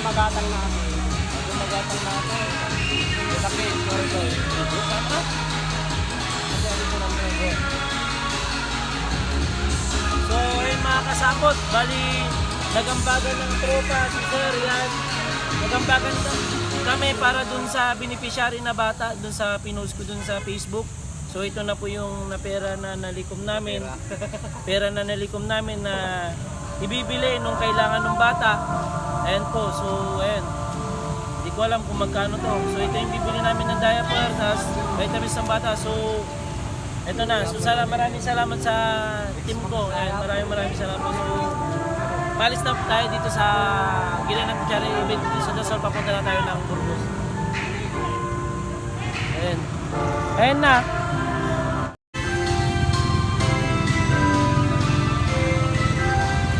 Gumagatang na ako. Gumagatang na ako. Sakit, corridor. Santa? Kasi ano ko lang ko. So, ayun mga kasapot. Bali, nagambagan ng tropa si Sir yan. Nagambagan kami para dun sa beneficiary na bata, dun sa pinost ko dun sa Facebook. So, ito na po yung pera na nalikom namin. Pera na nalikom namin na ibibili nung kailangan ng bata. Ayan po, so ayan. Hindi ko alam kung magkano to. So ito yung bibili namin ng diaper, tapos vitamins ng bata. So ito na. So maraming salamat sa team ko. Ayan, maraming salamat. So palis na tayo dito sa Gila ng Charity event dito sa Dasal. Papunta na tayo ng Burgos. Ayan. Ayan na.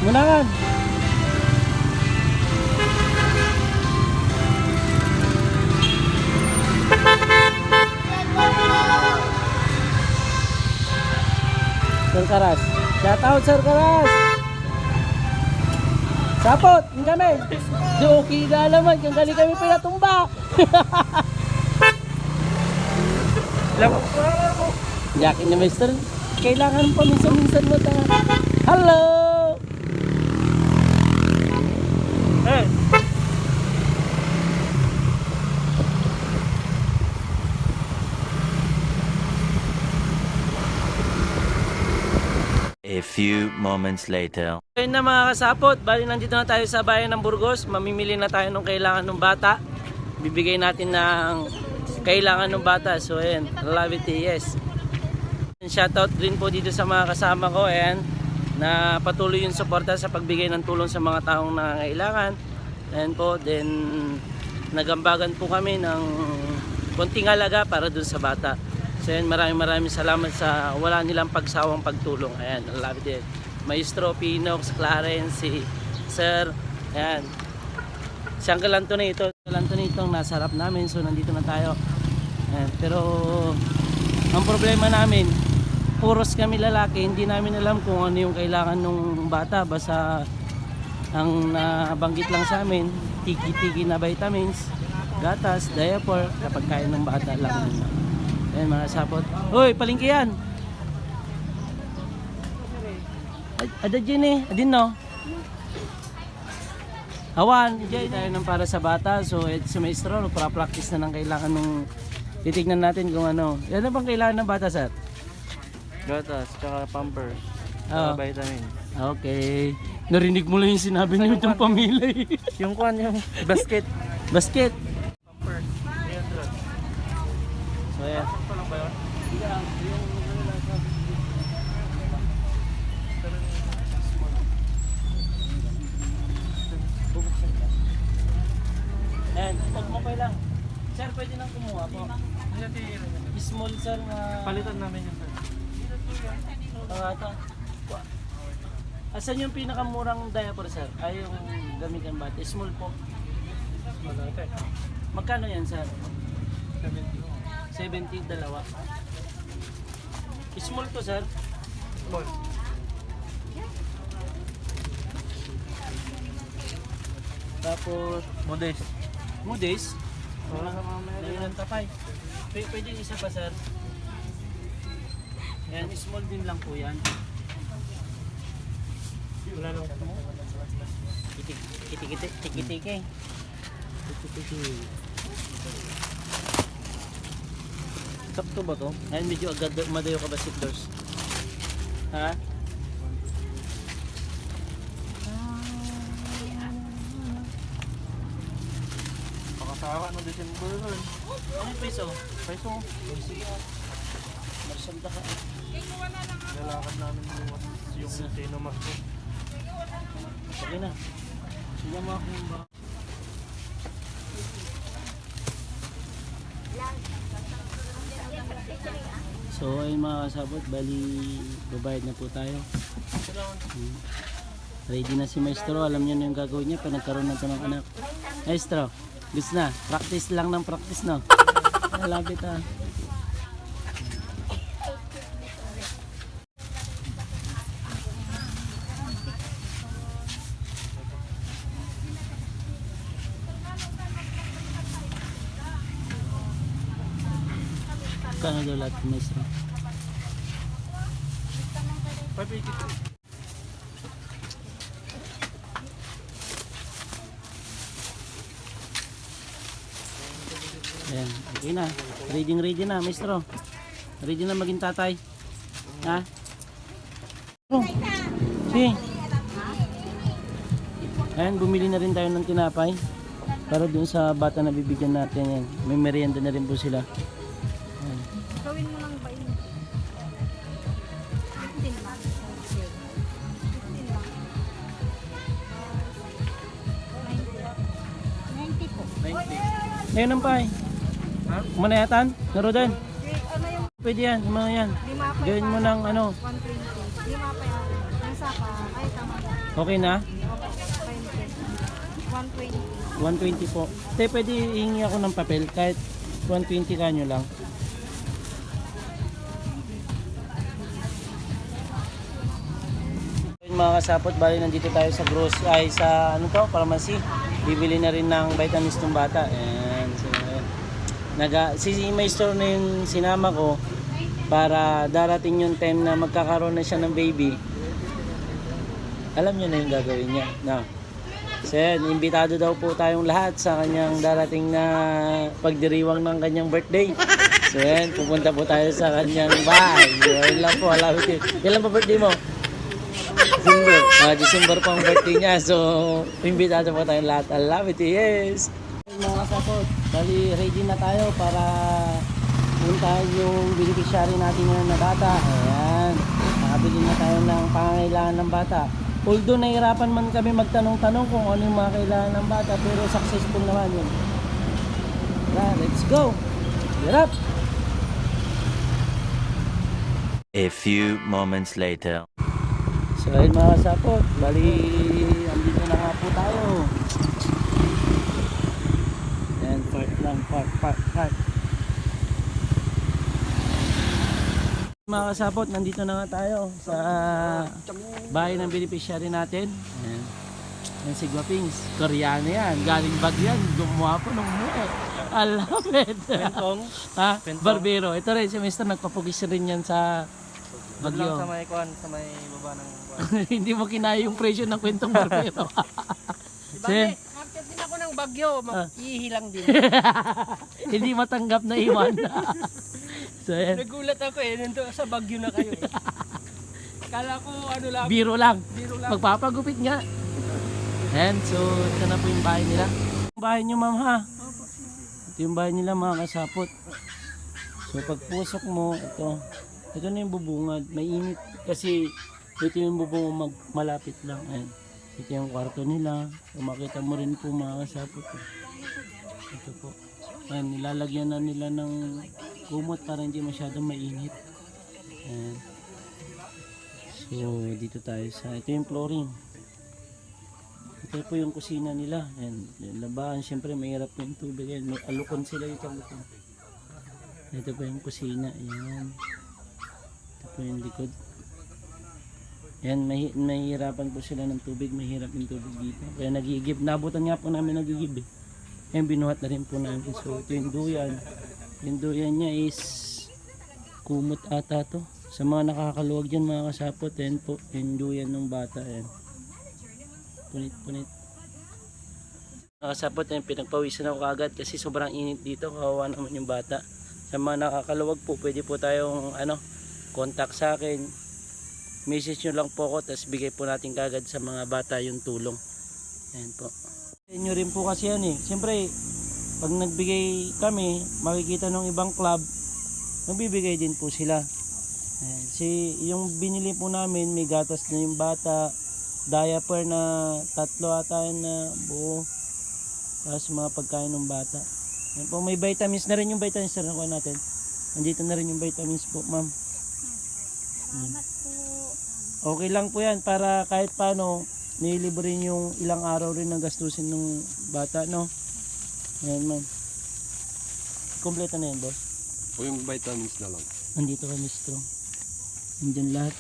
Munangan. Sir Karas. Shout out Sir Karas. Sapot, hindi kami. Di okay na naman kung gali kami pinatumba. Yakin na mister. Kailangan pa minsan-minsan mo ta. Hello. Hey. A few moments later. Ayun na mga kasapot, bali nandito na tayo sa bayan ng Burgos. Mamimili na tayo ng kailangan ng bata. Bibigay natin ng kailangan ng bata. So ayan, love it, yes. Shoutout din po dito sa mga kasama ko, ayan, na patuloy yung suporta sa pagbigay ng tulong sa mga taong nangangailangan. Ayan po, then nagambagan po kami ng konting halaga para dun sa bata. So ayan, maraming salamat sa wala nilang pagsawang pagtulong. Ayan, love it. Maestro Pinox, Clarence, si Sir, ayan. Si Uncle Anthony ito. Uncle Anthony itong nasa harap namin, so nandito na tayo. Ayan, pero ang problema namin, puros kami lalaki, hindi namin alam kung ano yung kailangan ng bata. Basta ang nabanggit lang sa amin, tiki-tiki na vitamins, gatas, diaper, kapag kain ng bata lang. Ayan mga sapot. Uy, palingki yan. Ada dyan eh. Adin no? Awan. Dyan tayo ng para sa bata. So, si maestro, para-practice na ng kailangan nung titignan natin kung ano. Yan na bang kailangan ng bata, sir? Gatas, tsaka pampers, tsaka vitamin. Okay. Narinig mo lang yung sinabi niyo itong pamilya eh. Yung kwan, yung basket. Basket. Pampers, 300. So, yan. Pa lang ba yun? Ayan, okay lang. Sir, pwede nang kumuha po. Small, sir, na... Palitan namin yun, sir. Ito. Asan yung pinakamurang diaper, sir? Ay, yung gamitan ba? Small po. Magkano yan, sir? 70, dalawa. Small to, sir? Small. Tapos, Modest. Moody's. Wala ka mamaya. Ayun ang tapay. Pwede yung isa pa, sir. Yan, small din lang po yan. Wala lang. Tiki-tiki. Sakto ba to? Ayun, medyo agad madayo ka ba seatbelts? Ha? Pakasawa no December nun. Anong peso? Peso. Sige. Marsanda ka. Lalakad namin bukas yung Sino Mas. Okay na. Sige mo ako yung baka. So ayun mga kasabot, bali babayad na po tayo. Ready na si Maestro, alam niya na yung gagawin niya pag nagkaroon na ito ng anak. Maestro, gusto na, practice lang ng practice, no? Malapit ah. Kano daw lahat, Maestro? 582. Ayan, okay na. Ready na, Maestro. Ready na maging tatay. Ha? Oh. Sige. Ayan, bumili na rin tayo ng tinapay. Para dun sa bata na bibigyan natin yan. May merienda na rin po sila. Ayan. Gawin mo lang ba yun? 15 lang. 15 lang. 90 po. 90. Ayun ang pay. Ha? Manayatan? Naro din. Ano yung Pwede yan, yung mga yan. lima pa Gawin mo ng ano. 120. Lima pa yan. Yung sapa. Ay, tama. Okay na? Opo. 120. 120 po. Te, pwede hihingi ako ng papel kahit 120 kanyo lang. Ayun, mga kasapot, bali nandito tayo sa sa ano to, pharmacy. Bibili na rin ng vitamins ng bata. And so, si Maestro na yung sinama ko para darating yung time na magkakaroon na siya ng baby. Alam niyo na yung gagawin niya. No. So yan, imbitado daw po tayong lahat sa kanyang darating na pagdiriwang ng kanyang birthday. So yan, pupunta po tayo sa kanyang bahay. Yun lang po, alawit yun. Kailan pa birthday mo? December. December po ang birthday niya. So, imbitado po tayong lahat. Alawit, yes! Mga kasapot, bali ready na tayo para puntahan yung beneficiary natin ngayon na bata. Ayan, nakabili na tayo ng pangangailangan ng bata. Although nahirapan man kami magtanong-tanong kung ano yung mga kailangan ng bata, pero successful naman yun. Tara, let's go! Get up! A few moments later. So ayun mga kasapot, bali andito na nga po tayo. Ayan, park lang, park. Mga kasapot, nandito na nga tayo sa bahay ng beneficiary natin. Ayan. Ayan si Guapings. Koreano yan. Galing Bagyan. Gumawa po nung mukha. Alapit. Pentong. Ha? Pentong. Barbero. Ito rin, si Mr. nagpapugis rin yan sa Doon lang sa Bagyo. may kuhan, sa may baba ng kuhan. Hindi mo kinaya yung presyo ng kwentong barbero. Bakit? After din ako ng bagyo, ihilang din. Hindi matanggap na iwan. So, ayan. Nagulat ako nandun sa bagyo na kayo Kala ko ano lang, Biro lang. biro lang. Magpapagupit nga. Ayan, so ito na po yung bahay nila. Yung bahay nyo, ma'am, ha? Ito yung bahay nila, mga kasapot. So pagpusok mo, ito na yung bubungad. Mainit kasi ito yung bubungad malapit lang. Ayan. Ito yung kwarto nila. So, makita mo rin po, mga kasapot. Ito po. Ayan, nilalagyan na nila ng kumot para hindi masyadong mainit. Ayan. So, dito tayo sa, ito yung flooring. Ito po yung kusina nila. Ayan, yung labahan, syempre mahirap yung tubig. Ayan, may alukon sila dito. Ito po yung kusina. Ayan. Ito po yung likod. Ayan, mahihirapan po sila ng tubig. Mahirap yung tubig dito. Kaya nagigib. Nabutan nga po namin nagigib eh. Ayan, binuhat na rin po namin. So, ito yung duyan. Yung duyan niya is kumot ata to. Sa mga nakakaluwag dyan, mga kasapot, ayan po, yung duyan ng bata. Ayan. Punit. Mga kasapot, ayan, pinagpawisan ako kagad kasi sobrang init dito. Kawawa naman yung bata. Sa mga nakakaluwag po, pwede po tayong contact sa akin. Message nyo lang po ako, tapos bigay po natin kagad sa mga bata yung tulong. Ayan po. Inyo rin po kasi yan eh. Siyempre, pag nagbigay kami, makikita ng ibang club, magbibigay din po sila. Ayan. Si yung binili po namin, may gatas na yung bata, diaper na 3 ata yun na buo. Tapos mga pagkain ng bata. Yan po, may vitamins na rin yung vitamins na nakuha natin. Nandito na rin yung vitamins po, ma'am. Salamat po. Okay lang po yan para kahit paano nilibre rin yung ilang araw rin na gastusin ng bata, no? Ayan, ma'am. Kompleto na yan, boss. O yung vitamins na lang. Nandito kami strong. Nandiyan lahat.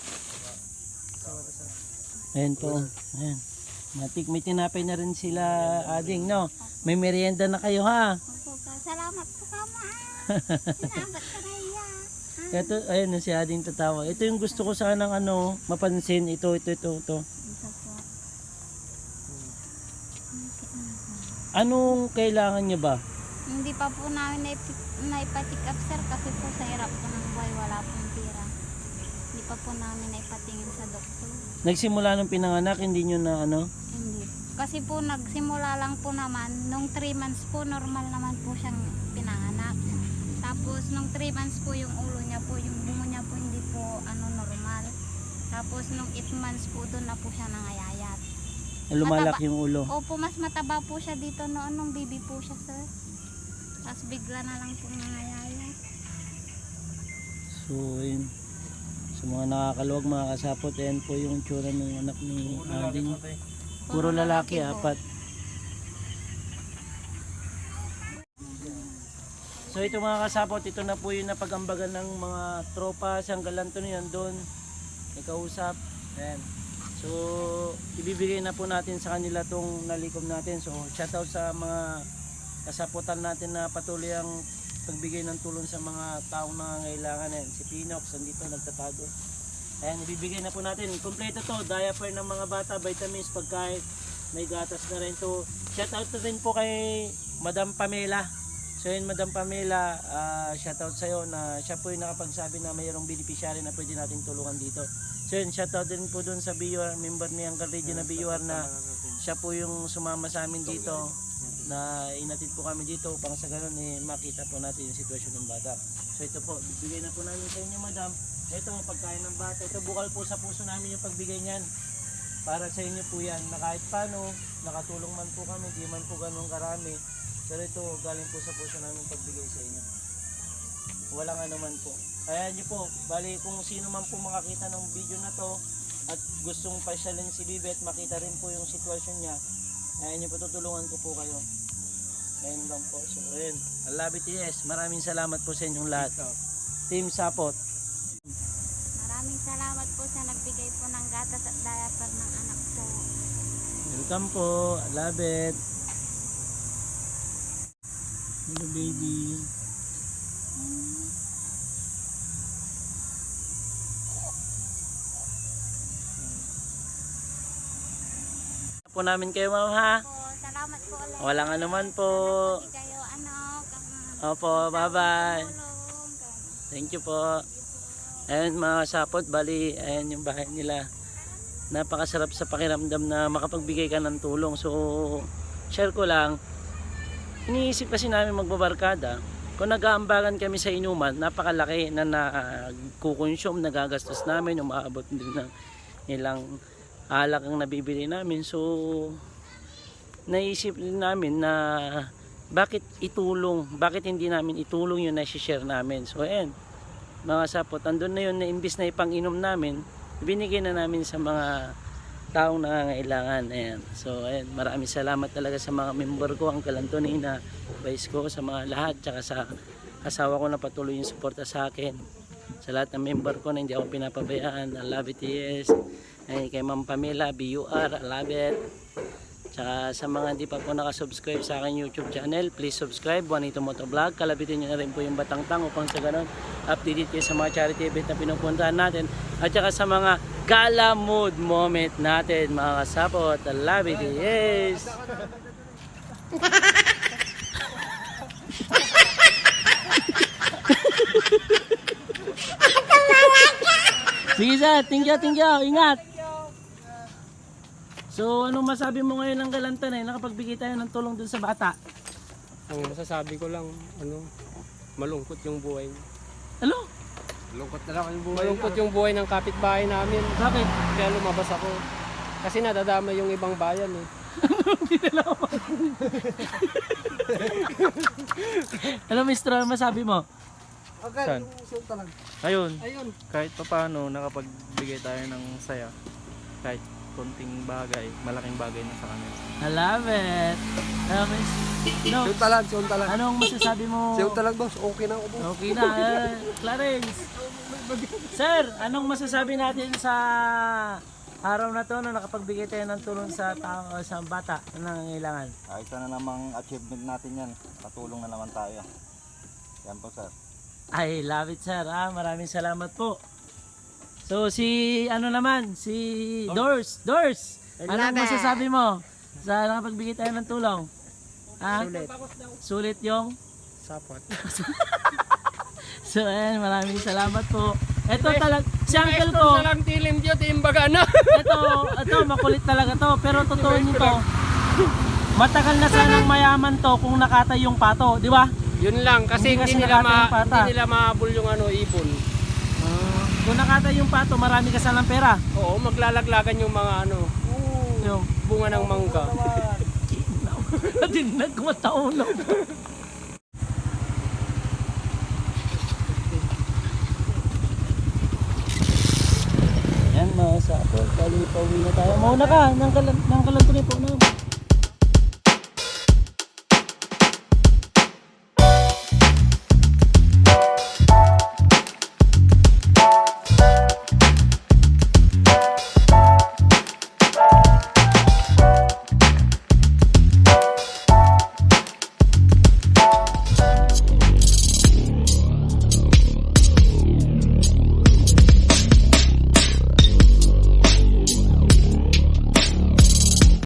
Ayan po. Ayan. May tinapay na rin sila, ading, no? May merienda na kayo, ha? Opo, salamat po kama. Salamat ka na iya. Ito, ayun, si ading tatawa. Ito yung gusto ko sanang mapansin. Ito. Ito po. Anong kailangan nyo ba? Hindi pa po namin naipatik up sir kasi po sa hirap po ng buhay wala pong tira. Hindi pa po namin naipatingin sa doktor. Nagsimula nung pinanganak, hindi nyo na Hindi. Kasi po nagsimula lang po naman, nung 3 months po normal naman po siyang pinanganak. Tapos nung 3 months po yung ulo niya po, yung bungo niya po hindi po normal. Tapos nung 8 months po doon na po siya nangayayat. lumalak Mataba. yung ulo. Opo, mas mataba po siya dito noon nung baby po siya sir. Tapos bigla na lang po nangayayat. So, yun. Sa mga nakakaluwag, mga kasapot, ayan po yung tsura ng anak ni ading. Puro lalaki, po. 4. So ito mga kasapot, ito na po yung napagambagan ng mga tropa, siyang galanto niyan doon. May kausap. Ayan. So ibibigay na po natin sa kanila tong nalikom natin. So shoutout sa mga kasaputan natin na patuloy ang pagbigay ng tulong sa mga taong nangangailangan. Ayan. Si Pinox, andito nagtatago. Ayan, ibibigay na po natin. Kompleto to, diaper ng mga bata, vitamins, pagkain, may gatas na rin to. Shoutout na rin po kay Madam Pamela. So yun, Madam Pamela, shoutout sa'yo na siya po yung nakapagsabi na mayroong beneficiary na pwede natin tulungan dito. So yun, shoutout din po dun sa BUR, member ni Uncle Reggie na BUR na siya po yung sumama sa amin dito, na inatid po kami dito upang sa ganun makita po natin yung sitwasyon ng bata. So ito po, bibigay na po namin sa inyo, Madam. Ito, pagkain ng bata. Ito, bukal po sa puso namin yung pagbigay niyan. Para sa inyo po yan, na kahit paano, nakatulong man po kami, di man po ganun karami. Pero ito, galing po sa puso namin pagbigay sa inyo. Walang ano man po. Kaya nyo po, bali kung sino man po makakita ng video na to at gustong pasyalin si Bibi at makita rin po yung sitwasyon niya, kaya nyo po, tutulungan ko po kayo. Ayun lang po. So, ayun. I love it, yes. Maraming salamat po sa inyong lahat. Team Sapot. Maraming salamat po sa nagbigay po ng gatas at diaper ng anak po. Welcome po. I love it. Hello, baby. Po namin kayo, ma'am, ha? Po, salamat po ulit. Walang anuman po. Hindi kayo Opo, bye-bye. tulong. Thank you po. Ayan mga sapot, bali, ayan yung bahay nila. Napakasarap sa pakiramdam na makapagbigay ka ng tulong. So, share ko lang. Iniisip kasi namin magbabarkada. Kung nag-aambagan kami sa inuman, napakalaki na nagkukonsume, nagagastos namin, umaabot din ng ilang alak ang nabibili namin. So, naisip din namin na bakit hindi namin itulong yung nasi-share namin. So, ayan, mga sapot, andun na yun na imbis na ipang-inom namin, binigay na namin sa mga taong nangangailangan. Ayan. So, ayan, maraming salamat talaga sa mga member ko, ang Antonina, vice ko, sa mga lahat, tsaka sa asawa ko na patuloy yung suporta sa akin. Sa lahat ng member ko na hindi ako pinapabayaan, I love it, yes. Ayan, kay Ma'am Pamela, BUR, I love it. Tsaka sa mga hindi pa po nakasubscribe sa aking YouTube channel, please subscribe, Juanito Motovlog. Kalabitin nyo na rin po yung Batangtang upang sa ganun updated kayo sa mga charity event na pinupuntahan natin. At saka sa mga gala mood moment natin, mga kasapot. I love it, yes! Sige sir, thank you, ingat! So, anong masabi mo ngayon ng Galanta na nakapagbigay tayo ng tulong dun sa bata? Ang masasabi ko lang, malungkot yung buhay. Ano? Lungkot na lang yung buhay. Malungkot yung buhay ng kapitbahay namin. Bakit? Kaya lumabas ako. Kasi nadadama yung ibang bayan eh. Ano, Mr. Ano masabi mo? Saan? Ayun, Ayun. kahit pa paano nakapagbigay tayo ng saya. Kahit konting bagay, malaking bagay na sa kanila. I love it. Miss, no, Siyon talag. anong masasabi mo? Siyon talag, boss. Okay na ako, boss. Okay na, Clarence. Sir, anong masasabi natin sa araw na to na nakapagbigay tayo ng tulong sa tao, sa bata na nangangailangan? Ay, isa na namang achievement natin yan. Patulong na naman tayo. Yan po, sir. I love it, sir. Maraming salamat po. So si ano naman, si Doors. Anong masasabi mo sa nakapagbigay tayo ng tulong? Sulit yung Sapot. So ayan, maraming salamat po. Ito talaga, si uncle ko, Sa lang tilim diyo, timbaga na. ito makulit talaga to, pero totoo nito. Matagal na sanang mayaman to kung nakatay yung pato, di ba? Yun lang, kasi Hindi kasi hindi nila, nakatay yung pata. hindi nila mahabol yung ipon. Kung nakatay yung pato, marami ka sanang pera. Oo, maglalaglagan yung mga Yung bunga ng mangga. Tinag ko mataulo. Yan mga sapot, bali pauwi na tayo. Mauna ka, nang kalantunin po na.